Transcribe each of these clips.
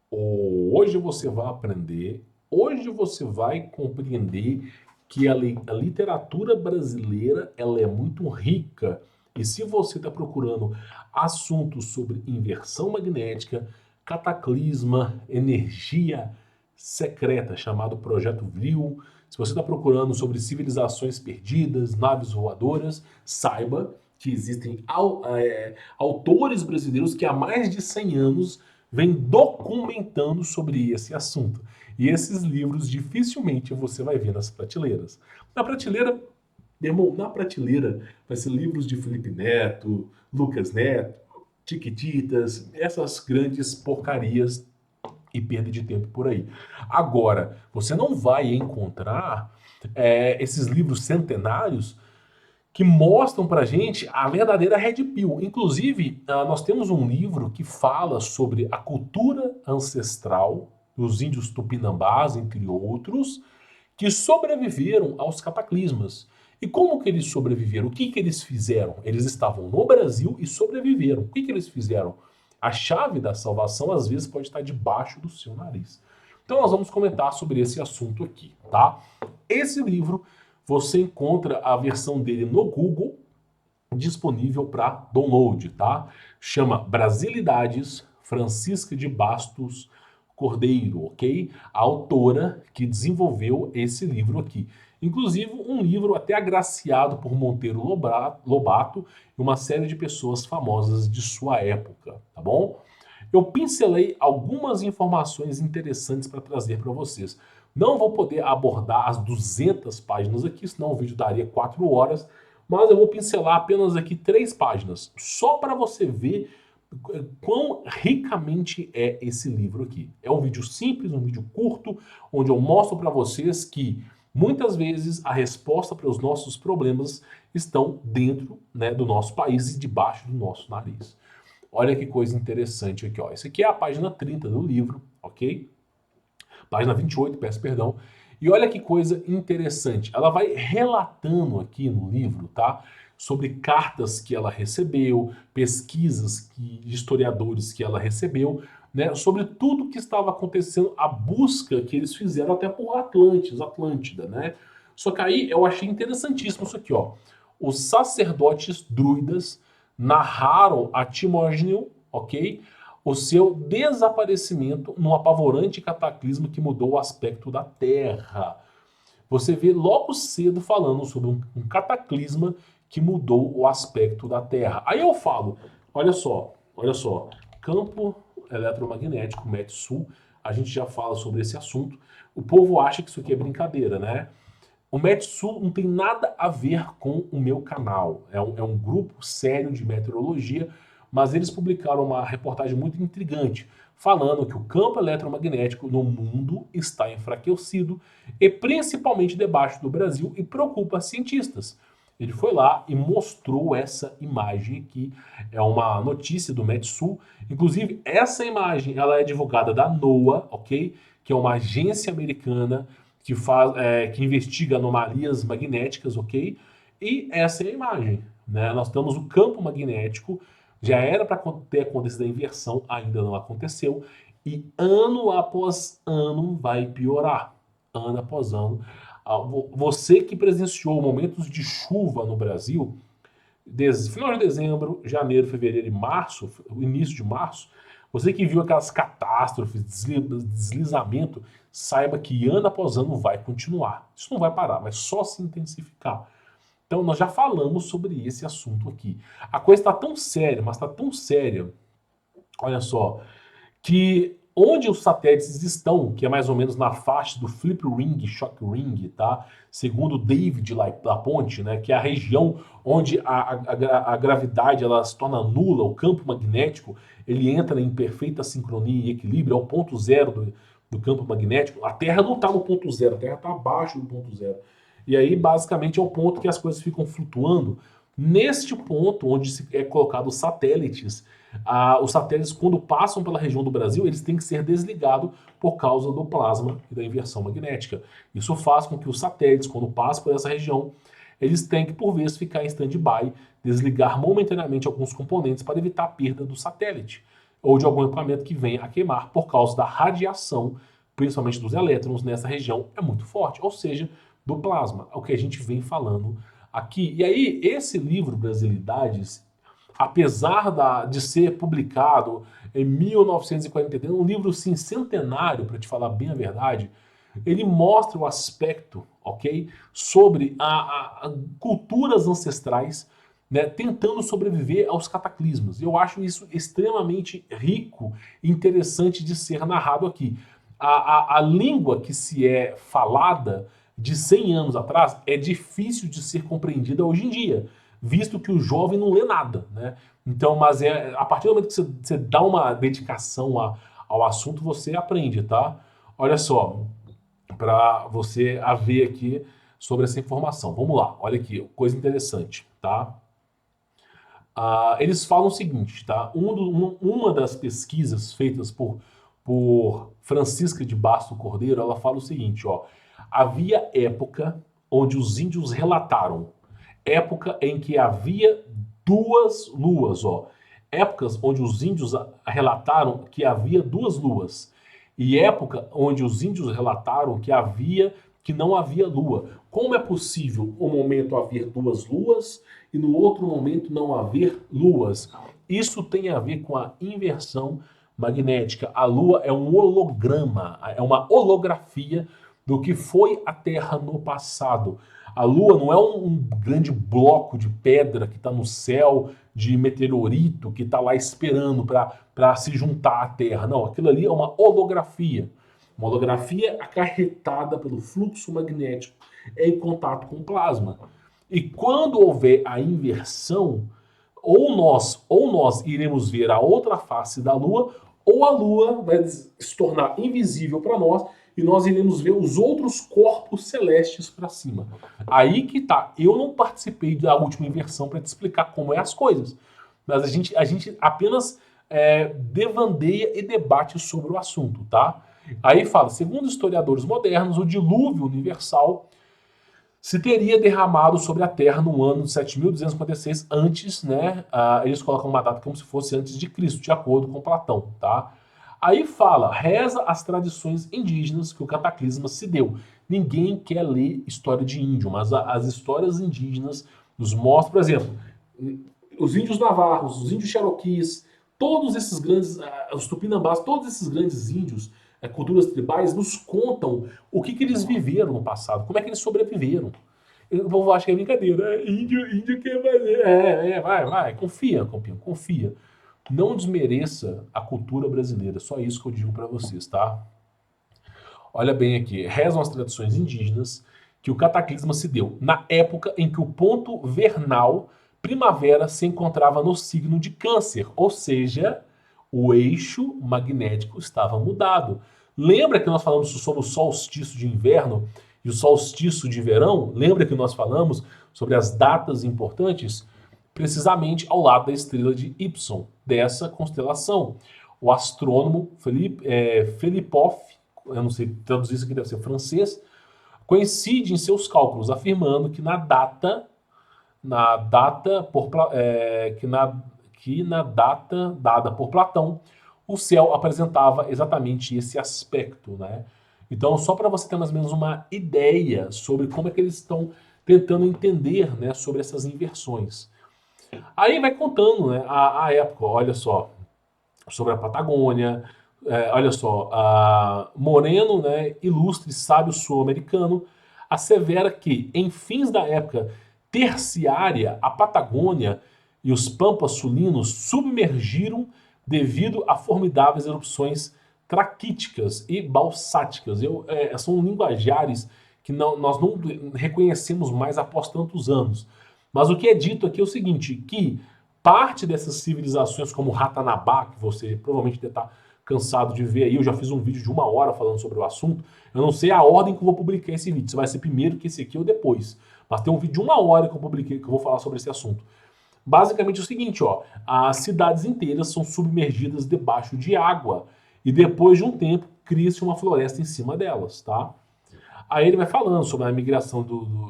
Hoje você vai aprender, hoje você vai compreender que a literatura brasileira ela é muito rica. E se você está procurando assuntos sobre inversão magnética, cataclisma, energia secreta, chamado Projeto Vril, se você está procurando sobre civilizações perdidas, naves voadoras, saiba que existem autores brasileiros que há mais de 100 anos vêm documentando sobre esse assunto. E esses livros dificilmente você vai ver nas prateleiras. Na prateleira, irmão, na prateleira vai ser livros de Felipe Neto, Lucas Neto, Tiquititas, essas grandes porcarias e perda de tempo por aí. Agora, você não vai encontrar esses livros centenários que mostram pra gente a verdadeira Red Pill. Inclusive, nós temos um livro que fala sobre a cultura ancestral dos índios tupinambás, entre outros, que sobreviveram aos cataclismas. E como que eles sobreviveram? O que que eles fizeram? Eles estavam no Brasil e sobreviveram. O que que eles fizeram? A chave da salvação às vezes pode estar debaixo do seu nariz. Então nós vamos comentar sobre esse assunto aqui, tá? Esse livro você encontra a versão dele no Google disponível para download, tá? Chama Brasilidades Francisca de Bastos Cordeiro, ok? A autora que desenvolveu esse livro aqui. Inclusive, um livro até agraciado por Monteiro Lobato e uma série de pessoas famosas de sua época, tá bom? Eu pincelei algumas informações interessantes para trazer para vocês. Não vou poder abordar as 200 páginas aqui, senão o vídeo daria 4 horas, mas eu vou pincelar apenas aqui 3 páginas, só para você ver quão ricamente é esse livro aqui. É um vídeo simples, um vídeo curto, onde eu mostro para vocês que muitas vezes a resposta para os nossos problemas estão dentro, né, do nosso país e debaixo do nosso nariz. Olha que coisa interessante aqui, ó. Essa aqui é a página 30 do livro, ok? Página 28, peço perdão. E olha que coisa interessante. Ela vai relatando aqui no livro, tá? Sobre cartas que ela recebeu, pesquisas de historiadores que ela recebeu, né? Sobre tudo que estava acontecendo, a busca que eles fizeram até por Atlântida, né? Só que aí eu achei interessantíssimo isso aqui, ó. Os sacerdotes druidas narraram a Timógeno, ok? O seu desaparecimento num apavorante cataclismo que mudou o aspecto da Terra. Você vê logo cedo falando sobre um cataclisma que mudou o aspecto da Terra. Aí eu falo, olha só, campo eletromagnético, MET-Sul, a gente já fala sobre esse assunto. O povo acha que isso aqui é brincadeira, né? O MET-Sul não tem nada a ver com o meu canal. É um grupo sério de meteorologia, mas eles publicaram uma reportagem muito intrigante, falando que o campo eletromagnético no mundo está enfraquecido, e principalmente debaixo do Brasil, e preocupa cientistas. Ele foi lá e mostrou essa imagem aqui. É uma notícia do MET-Sul. Inclusive, essa imagem ela é divulgada da NOAA, ok? Que é uma agência americana que investiga anomalias magnéticas, ok? E essa é a imagem, né? Nós temos o campo magnético, já era para ter acontecido a inversão, ainda não aconteceu, e ano após ano vai piorar, ano após ano. Você que presenciou momentos de chuva no Brasil, final de dezembro, janeiro, fevereiro e março, o início de março, você que viu aquelas catástrofes, deslizamento, saiba que ano após ano vai continuar. Isso não vai parar, vai só se intensificar. Então nós já falamos sobre esse assunto aqui. A coisa está tão séria, mas está tão séria, olha só, que onde os satélites estão, que é mais ou menos na faixa do Flip Ring, Shock Ring, tá? Segundo David Laponte, né, que é a região onde a gravidade ela se torna nula, o campo magnético ele entra em perfeita sincronia e equilíbrio, é o ponto zero do campo magnético. A Terra não está no ponto zero, a Terra está abaixo do ponto zero. E aí, basicamente, é o ponto que as coisas ficam flutuando. Neste ponto, onde é colocado os satélites, os satélites, quando passam pela região do Brasil, eles têm que ser desligados por causa do plasma e da inversão magnética. Isso faz com que os satélites, quando passam por essa região, eles têm que, por vezes, ficar em stand-by, desligar momentaneamente alguns componentes para evitar a perda do satélite. ou de algum equipamento que venha a queimar por causa da radiação, principalmente dos elétrons nessa região, é muito forte, ou seja, do plasma, é o que a gente vem falando aqui. E aí, esse livro, Brasilidades, apesar de ser publicado em 1943, um livro sim, centenário, para te falar bem a verdade, ele mostra o aspecto, ok, sobre a culturas ancestrais, né, tentando sobreviver aos cataclismos. Eu acho isso extremamente rico e interessante de ser narrado aqui. A língua que se é falada de 100 anos atrás é difícil de ser compreendida hoje em dia, visto que o jovem não lê nada, né? Então, mas a partir do momento que você dá uma dedicação ao assunto, você aprende, tá? Olha só, para você a ver aqui sobre essa informação. Vamos lá, olha aqui, coisa interessante, tá? Eles falam o seguinte, tá? Uma das pesquisas feitas por Francisca de Basto Cordeiro, ela fala o seguinte, ó. Havia época onde os índios relataram, época em que havia duas luas, ó. Épocas onde os índios relataram que havia duas luas. E época onde os índios relataram que não havia lua. Como é possível um momento haver duas luas e no outro momento não haver luas? Isso tem a ver com a inversão magnética. A lua é um holograma, é uma holografia do que foi a Terra no passado. A Lua não é um grande bloco de pedra que está no céu, de meteorito, que está lá esperando para se juntar à Terra. Não, aquilo ali é uma holografia. Uma holografia acarretada pelo fluxo magnético em contato com o plasma. E quando houver a inversão, ou nós iremos ver a outra face da Lua, ou a Lua vai se tornar invisível para nós e nós iremos ver os outros corpos celestes para cima. Aí que tá. Eu não participei da última inversão para te explicar como é as coisas, mas a gente apenas devandeia e debate sobre o assunto, tá? Aí fala, segundo historiadores modernos, o dilúvio universal se teria derramado sobre a Terra no ano de 7.256 antes, né? Eles colocam uma data como se fosse antes de Cristo, de acordo com Platão, tá? Aí fala, reza as tradições indígenas que o cataclisma se deu. Ninguém quer ler história de índio, mas as histórias indígenas nos mostram, por exemplo, os índios navarros, os índios cherokees, todos esses grandes, os tupinambás, todos esses grandes índios, culturas tribais, nos contam o que eles viveram no passado, como é que eles sobreviveram. O povo acha que é brincadeira. Índio quer fazer. Vai. Confia, Campinho, confia. Não desmereça a cultura brasileira. Só isso que eu digo para vocês, tá? Olha bem aqui. Rezam as tradições indígenas que o cataclisma se deu na época em que o ponto vernal primavera se encontrava no signo de Câncer, ou seja, o eixo magnético estava mudado. Lembra que nós falamos sobre o solstício de inverno e o solstício de verão? Lembra que nós falamos sobre as datas importantes? Precisamente ao lado da estrela de Y, dessa constelação. O astrônomo Felipoff, eu não sei traduzir isso aqui, deve ser francês, coincide em seus cálculos, afirmando que na data dada por Platão, o céu apresentava exatamente esse aspecto, né? Então, só para você ter mais ou menos uma ideia sobre como é que eles estão tentando entender, né, sobre essas inversões. Aí vai contando, né, a época, olha só, sobre a Patagônia, olha só, Moreno, né, ilustre sábio sul-americano, assevera que, em fins da época terciária, a Patagônia e os Pampas sulinos submergiram devido a formidáveis erupções traquíticas e balsáticas. São linguajares que nós não reconhecemos mais após tantos anos. Mas o que é dito aqui é o seguinte, que parte dessas civilizações como Ratanabá, que você provavelmente deve estar cansado de ver aí, eu já fiz um vídeo de 1 hora falando sobre o assunto, eu não sei a ordem que eu vou publicar esse vídeo, se vai ser primeiro que esse aqui ou depois, mas tem um vídeo de 1 hora que eu publiquei que eu vou falar sobre esse assunto. Basicamente é o seguinte, ó, as cidades inteiras são submergidas debaixo de água e depois de um tempo cria-se uma floresta em cima delas, tá? Aí ele vai falando sobre a migração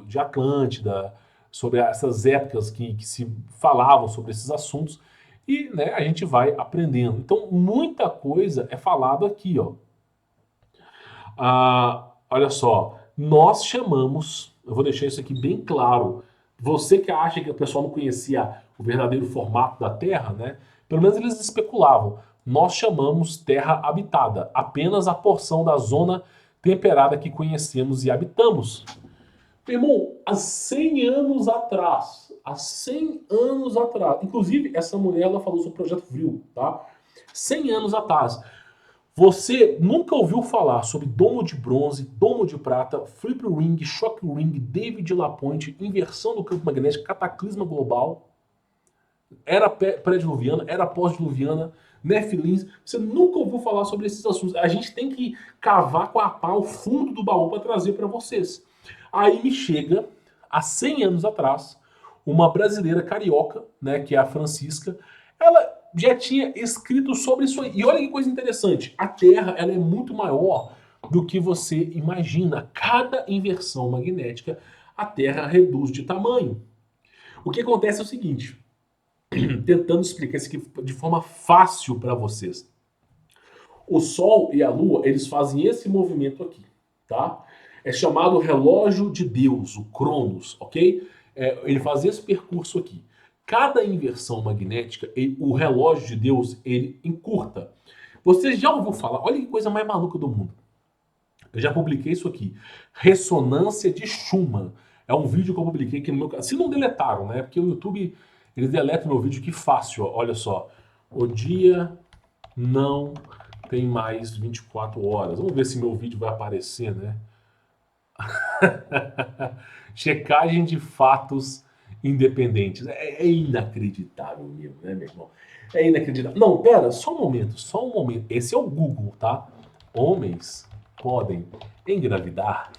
de Atlântida, sobre essas épocas que se falavam sobre esses assuntos. e, né, a gente vai aprendendo. Então, muita coisa é falado aqui, ó. Olha só, nós chamamos, eu vou deixar isso aqui bem claro. Você que acha que o pessoal não conhecia o verdadeiro formato da Terra, né? Pelo menos eles especulavam. Nós chamamos Terra habitada, apenas a porção da zona temperada que conhecemos e habitamos. Meu irmão, há 100 anos atrás, inclusive essa mulher ela falou sobre o Projeto Vril, tá? 100 anos atrás. Você nunca ouviu falar sobre domo de bronze, domo de prata, flip ring, shock ring, David LaPointe, inversão do campo magnético, cataclisma global, era pré-diluviana, era pós-diluviana, Nefilins. Você nunca ouviu falar sobre esses assuntos. A gente tem que cavar com a pá o fundo do baú para trazer para vocês. Aí me chega, há 100 anos atrás, uma brasileira carioca, né, que é a Francisca, ela já tinha escrito sobre isso aí. E olha que coisa interessante, a Terra ela é muito maior do que você imagina. Cada inversão magnética, a Terra reduz de tamanho. O que acontece é o seguinte, tentando explicar isso aqui de forma fácil para vocês. O Sol e a Lua, eles fazem esse movimento aqui, tá? É chamado relógio de Deus, o Cronos, ok? Ele faz esse percurso aqui. Cada inversão magnética, o relógio de Deus, ele encurta. Você já ouviu falar? Olha que coisa mais maluca do mundo. Eu já publiquei isso aqui. Ressonância de Schumann. É um vídeo que eu publiquei aqui no meu canal. Se não deletaram, né? Porque o YouTube, ele deleta meu vídeo, que fácil. Ó. Olha só. O dia não tem mais 24 horas. Vamos ver se meu vídeo vai aparecer, né? Checagem de fatos independentes. É inacreditável mesmo, né, meu irmão? É inacreditável. Não, pera, só um momento, só um momento. Esse é o Google, tá? Homens podem engravidar?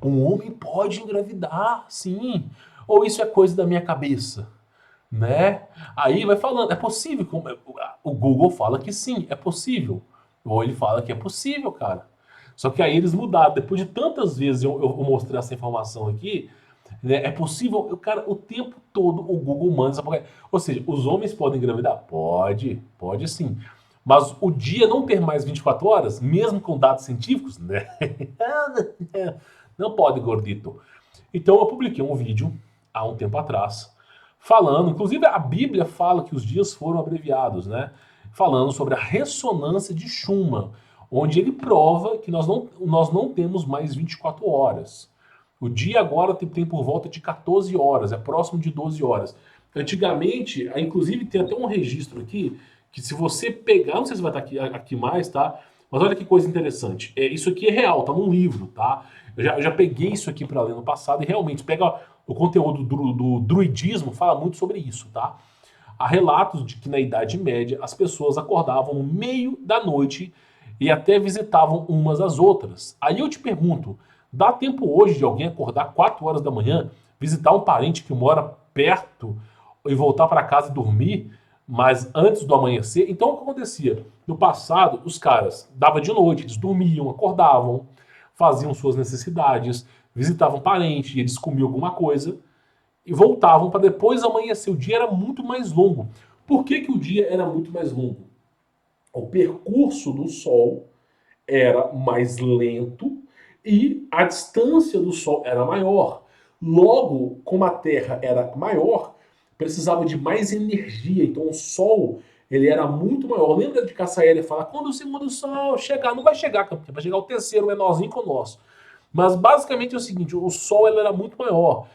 Um homem pode engravidar, sim. Ou isso é coisa da minha cabeça? Né? Aí vai falando, é possível. O Google fala que sim, é possível. Ou ele fala que é possível, cara. Só que aí eles mudaram. Depois de tantas vezes eu mostrei essa informação aqui, né, é possível, cara, o tempo todo o Google manda essa porcaria. Ou seja, os homens podem engravidar? Pode sim. Mas o dia não ter mais 24 horas, mesmo com dados científicos, né? Não pode, gordito. Então eu publiquei um vídeo há um tempo atrás, falando, inclusive a Bíblia fala que os dias foram abreviados, né? Falando sobre a ressonância de Schumann, onde ele prova que nós não temos mais 24 horas. O dia agora tem por volta de 14 horas, é próximo de 12 horas. Antigamente, inclusive tem até um registro aqui, que se você pegar, não sei se vai estar aqui mais, tá? Mas olha que coisa interessante. Isso aqui é real, tá num livro, tá? Eu já peguei isso aqui para ler no passado e realmente pega o conteúdo do druidismo, fala muito sobre isso, tá? Há relatos de que na Idade Média as pessoas acordavam no meio da noite e até visitavam umas às outras. Aí eu te pergunto, dá tempo hoje de alguém acordar 4 horas da manhã, visitar um parente que mora perto e voltar para casa e dormir, mas antes do amanhecer? Então o que acontecia? No passado, os caras dava de noite, eles dormiam, acordavam, faziam suas necessidades, visitavam parente, eles comiam alguma coisa e voltavam para depois amanhecer. O dia era muito mais longo. Por que o dia era muito mais longo? O percurso do Sol era mais lento e a distância do Sol era maior. Logo, como a Terra era maior, precisava de mais energia. Então o Sol ele era muito maior. Lembra de Cassaélia falar, quando o segundo Sol chegar, não vai chegar, vai chegar o terceiro menorzinho que o nosso. Mas basicamente é o seguinte, o Sol ele era muito maior.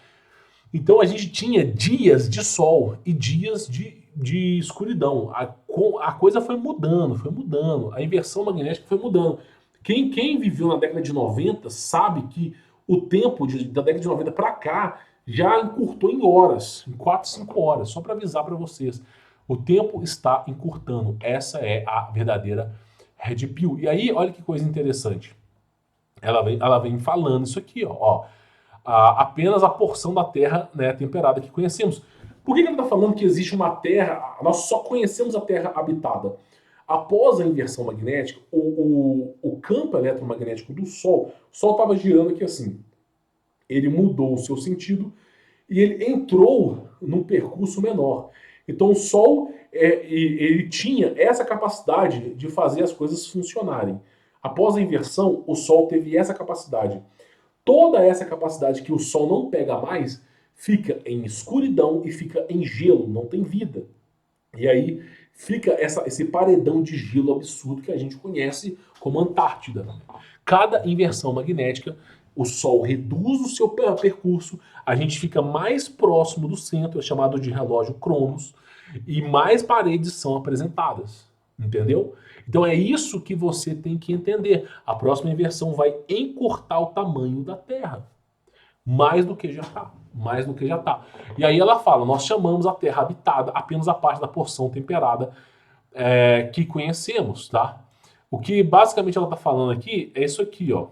Então a gente tinha dias de sol e dias de escuridão. A coisa foi mudando, foi mudando. A inversão magnética foi mudando. Quem viveu na década de 90 sabe que o tempo da década de 90 para cá já encurtou em horas, em 4, 5 horas, só para avisar para vocês. O tempo está encurtando. Essa é a verdadeira Red Pill. E aí, olha que coisa interessante. Ela vem falando isso aqui, ó. Apenas a porção da Terra, né, temperada que conhecemos. Por que ele está falando que existe uma Terra, nós só conhecemos a Terra habitada? Após a inversão magnética, o campo eletromagnético do Sol, o Sol estava girando aqui assim, ele mudou o seu sentido e ele entrou num percurso menor. Então o Sol ele tinha essa capacidade de fazer as coisas funcionarem. Após a inversão, o Sol teve essa capacidade. Toda essa capacidade que o Sol não pega mais fica em escuridão e fica em gelo, não tem vida. E aí fica esse paredão de gelo absurdo que a gente conhece como Antártida. Cada inversão magnética, o Sol reduz o seu percurso, a gente fica mais próximo do centro, é chamado de relógio Cronos, e mais paredes são apresentadas. Entendeu? Então é isso que você tem que entender. A próxima inversão vai encurtar o tamanho da Terra. Mais do que já está. Mais do que já está. E aí ela fala, nós chamamos a Terra habitada apenas a parte da porção temperada que conhecemos, tá? O que basicamente ela está falando aqui é isso aqui, ó.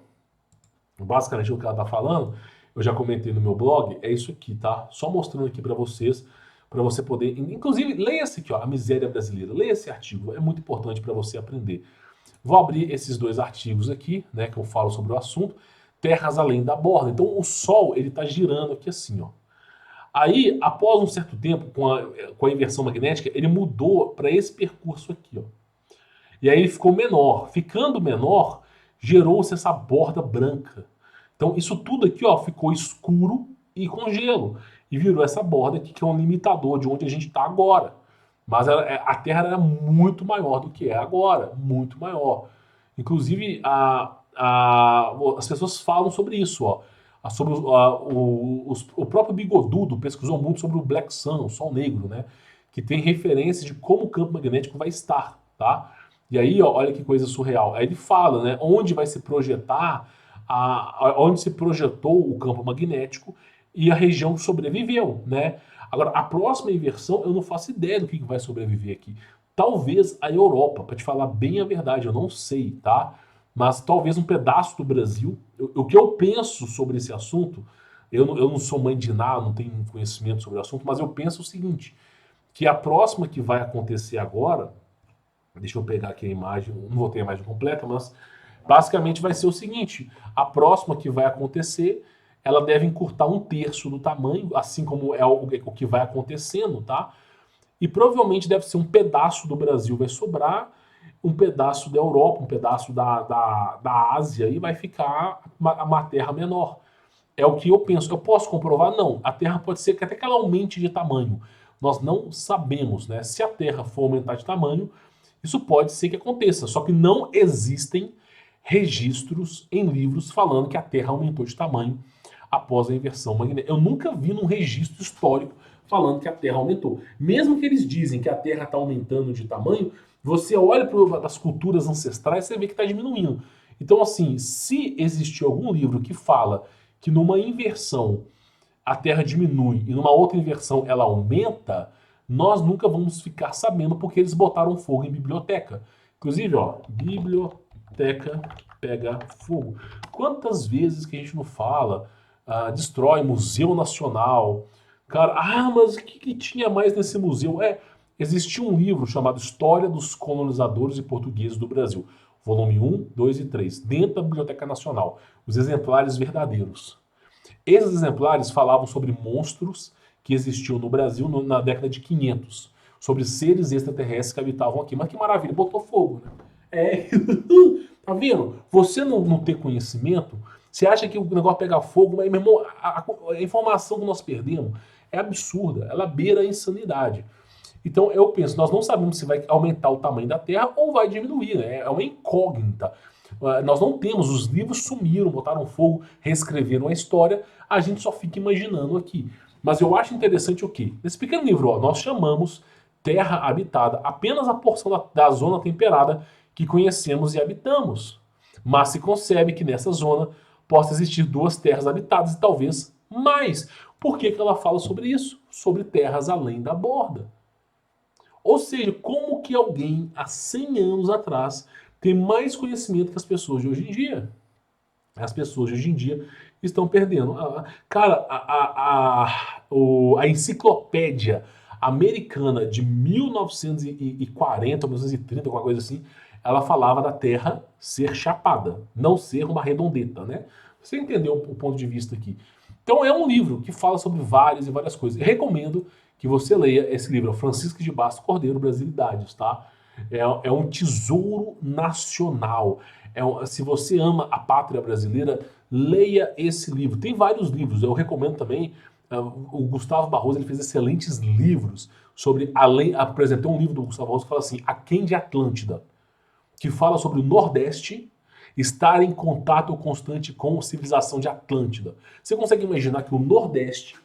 Basicamente o que ela está falando, eu já comentei no meu blog, é isso aqui, tá? Só mostrando aqui para vocês, para você poder... Inclusive, leia esse aqui, ó, A Miséria Brasileira. Leia esse artigo, é muito importante para você aprender. Vou abrir esses dois artigos aqui, né, que eu falo sobre o assunto. Terras além da borda. Então, o Sol, ele está girando aqui assim, ó. Aí, após um certo tempo, com a inversão magnética, ele mudou para esse percurso aqui, ó. E aí ele ficou menor. Ficando menor, gerou-se essa borda branca. Então, isso tudo aqui, ó, ficou escuro e com gelo. E virou essa borda aqui, que é um limitador de onde a gente está agora. Mas a Terra era muito maior do que é agora. Muito maior. Inclusive, as pessoas falam sobre isso, ó. Sobre o próprio Bigodudo pesquisou muito sobre o Black Sun, o Sol Negro, né? Que tem referência de como o campo magnético vai estar, tá? E aí, ó, olha que coisa surreal. Aí ele fala, né? Onde vai se projetar, onde se projetou o campo magnético e a região sobreviveu, né? Agora, a próxima inversão, eu não faço ideia do que vai sobreviver aqui. Talvez a Europa, para te falar bem a verdade, eu não sei, tá? Mas talvez um pedaço do Brasil. O que eu penso sobre esse assunto, eu não sou mãe de nada, não tenho conhecimento sobre o assunto, mas eu penso o seguinte, que a próxima que vai acontecer agora, deixa eu pegar aqui a imagem, não vou ter a imagem completa, mas basicamente vai ser o seguinte, a próxima que vai acontecer, ela deve encurtar 1/3 do tamanho, assim como é o que vai acontecendo, tá? E provavelmente deve ser um pedaço do Brasil vai sobrar, um pedaço da Europa, um pedaço da Ásia, e vai ficar uma terra menor. É o que eu penso. Eu posso comprovar? Não. A Terra pode ser que até que ela aumente de tamanho. Nós não sabemos, né? Se a Terra for aumentar de tamanho, isso pode ser que aconteça. Só que não existem registros em livros falando que a Terra aumentou de tamanho após a inversão magnética. Eu nunca vi num registro histórico falando que a Terra aumentou. Mesmo que eles dizem que a Terra está aumentando de tamanho, você olha para as culturas ancestrais e você vê que está diminuindo. Então, assim, se existiu algum livro que fala que numa inversão a Terra diminui e numa outra inversão ela aumenta, nós nunca vamos ficar sabendo porque eles botaram fogo em biblioteca. Inclusive, ó, biblioteca pega fogo. Quantas vezes que a gente não fala, destrói Museu Nacional, cara, mas o que tinha mais nesse museu? Existia um livro chamado História dos Colonizadores e Portugueses do Brasil, volume 1, 2 e 3, dentro da Biblioteca Nacional, os exemplares verdadeiros. Esses exemplares falavam sobre monstros que existiam no Brasil na década de 500, sobre seres extraterrestres que habitavam aqui. Mas que maravilha, botou fogo, né? Tá vendo? Você não ter conhecimento, você acha que o negócio pega fogo, mas, meu irmão, a informação que nós perdemos é absurda, ela beira a insanidade. Então eu penso, nós não sabemos se vai aumentar o tamanho da Terra ou vai diminuir, né? É uma incógnita. Nós não temos, os livros sumiram, botaram fogo, reescreveram a história, a gente só fica imaginando aqui. Mas eu acho interessante o quê? Nesse pequeno livro, ó, nós chamamos Terra habitada apenas a porção da zona temperada que conhecemos e habitamos. Mas se concebe que nessa zona possa existir 2 terras habitadas e talvez mais. Por que ela fala sobre isso? Sobre terras além da borda. Ou seja, como que alguém há 100 anos atrás tem mais conhecimento que as pessoas de hoje em dia? As pessoas de hoje em dia estão perdendo. Cara, a enciclopédia americana de 1940, 1930, alguma coisa assim, ela falava da Terra ser chapada, não ser uma redondeta, né? Você entendeu o ponto de vista aqui. Então é um livro que fala sobre várias e várias coisas. Eu recomendo que você leia esse livro, Francisco de Bastos Cordeiro, Brasilidades, tá? É um tesouro nacional. Se você ama a pátria brasileira, leia esse livro. Tem vários livros, eu recomendo também. O Gustavo Barroso ele fez excelentes livros sobre, por exemplo, tem um livro do Gustavo Barroso que fala assim, Aquém de Atlântida, que fala sobre o Nordeste estar em contato constante com a civilização de Atlântida. Você consegue imaginar que o Nordeste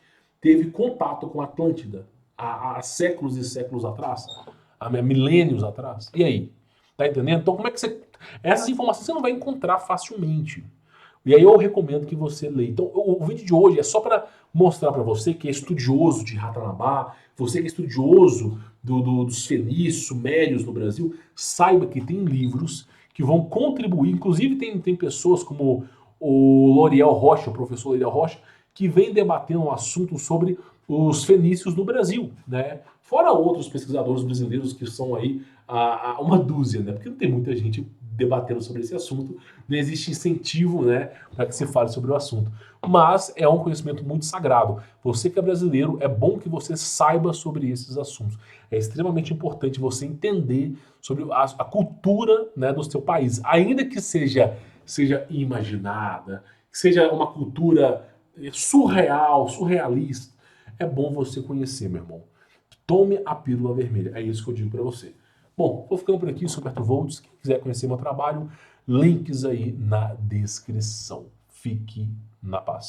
teve contato com a Atlântida há séculos e séculos atrás? Há milênios atrás? E aí? Tá entendendo? Então, como é que você. Essas informações você não vai encontrar facilmente. E aí eu recomendo que você leia. Então, o vídeo de hoje é só para mostrar para você que é estudioso de Ratanabá, você que é estudioso dos fenícios, sumérios no Brasil, saiba que tem livros que vão contribuir. Inclusive tem pessoas como o L'Oriel Rocha, o professor L'Oriel Rocha, que vem debatendo um assunto sobre os fenícios no Brasil, né? Fora outros pesquisadores brasileiros que são aí uma dúzia, né? Porque não tem muita gente debatendo sobre esse assunto, não existe incentivo, né, para que se fale sobre o assunto. Mas é um conhecimento muito sagrado. Você que é brasileiro, é bom que você saiba sobre esses assuntos. É extremamente importante você entender sobre a cultura, né, do seu país, ainda que seja imaginada, que seja uma cultura surreal, surrealista. É bom você conhecer, meu irmão. Tome a pílula vermelha. É isso que eu digo para você. Bom, vou ficando por aqui, sou Humberto Volts. Quem quiser conhecer meu trabalho, links aí na descrição. Fique na paz.